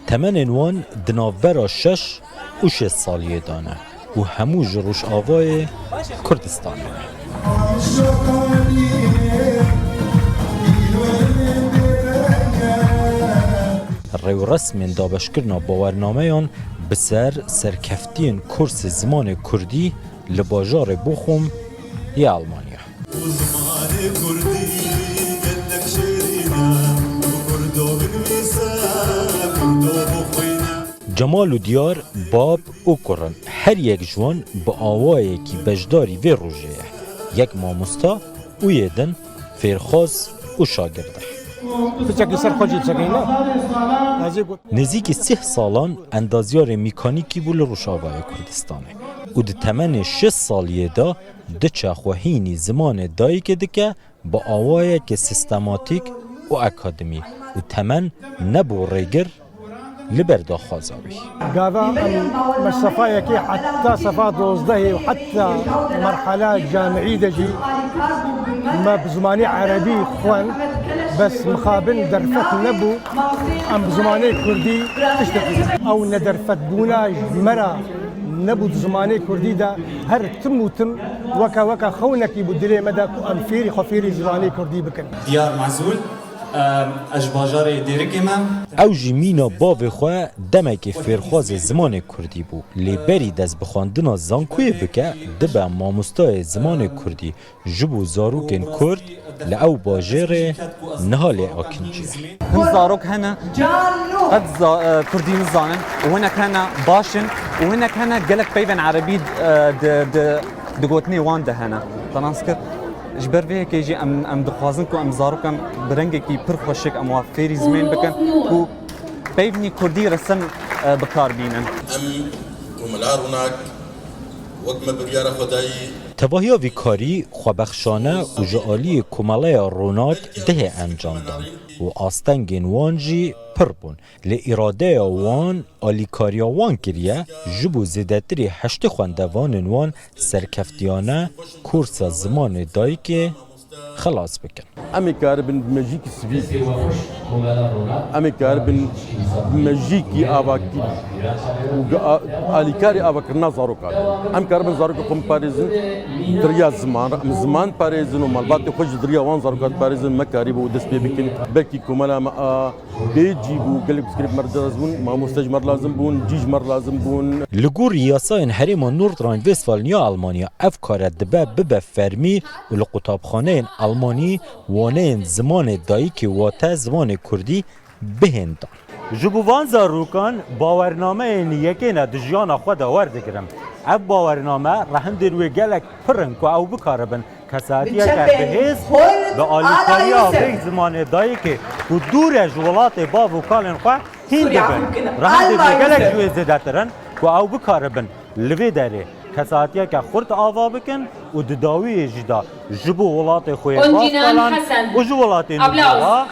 تمن وان دناوبرا 6 و 6 سالیه دانه و همو جروش آوای کردستانه. ریو رسم دابشکرنا باورنامه آن بسر سرکفتین کورس زمان کردی لباجار بخوم یا آلمانیا. جمال و دیار باب او کرن هر یک جوان با آوایی که بجداری و روژه یک ماموستا او یدن فیرخواز و شاگرده. نزدیک 3 سالان اندازیار میکانیکی بول روشاوای کردستانه و ده تمن 6 سالیه دا ده چاخوهینی زمان دایی که دکه با آوایی که سیستماتیک و اکادمی و تمن نبو ریگر لبردا خوازاوی. قاذا مصطفى كي حتى صفات 12 وحتى مرحلة جامعية دجي ما بزماني عربي خوان بس مخابن درفت نبو ام بزماني كردي تشتغل او ندرفت بونا مرا نبو زماني كردي دا هر تم وتم وكا خونكي بدلي مدى ام فيري خفيري زماني كردي بكن ديار معزول اجباجار دیرکی من او جمینا باو خواه دمک فیرخواز زمان کردی بو لیبری دست بخواندنا زانکوی بکه دبه ماموستای زمان کردی جبو زاروکن کرد لعو باجر نهال آکنجی هن زاروک هنه قد کردی نزانن و هنک هنه باشن و هنک هنه گلک پیون عربی دگوتنی وان ده هنه تناسکر جبر فيه كيجي ام دخوازن كو ام زاروكم برنگه كي پر خوشك ام وافيري زمين بكن كو بيبني كردي رسم بكار بينن ام وملاروناك وقم بريار خداي تواهی ویکاری خوابخشانه و جعالی کماله روناک ده انجام داد و آستنگین وان جی پر بون لی وان آلیکاریا وان کریه جبو زیدتری 8 خوندوان وان سرکفتیانه کورس زمان دایی که خلاص بکن. امی کاربن بمجیک سویز امی کاربن بمجیکی آواکی و آلیکاری آواکرنا زاروکار ام کاربن زاروک قم پاریزن دریا زمان پاریزن و مالبات خوش دریا وان زاروکات پاریزن مکاری بو دست بکن بکی کمالا ما بیجی بو گلک سکریپ مرد بون ما مستجمر لازم بون جیجمر لازم بون لگور ریاساین حریم نوردراین وستفالنیا آلمانیا افکار دبه ببه فرمی و لقطابخانه آلمانی وانه زمان دایی که واته زمان کردی بهندان. جبوان زاروکان باورنامه یکی نه دجیان خود آورده اف باورنامه رحم دروی گلک پرن که او بکاربن کساتیه که بهیز به آلیکاری آفریق زمان دایی که دور جولات باو و کالن خواه هنده بن رحم دروی گلک جوی زده ترن که او بکاربن لوی داره کساتیه که خورد آوا بکن و دداوی جدا جبو ولات خوی باز کلان و جو ولات نوزالا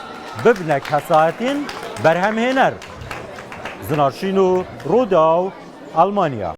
ببنه کساتین برهم هنر زنارشینو روداو آلمانیا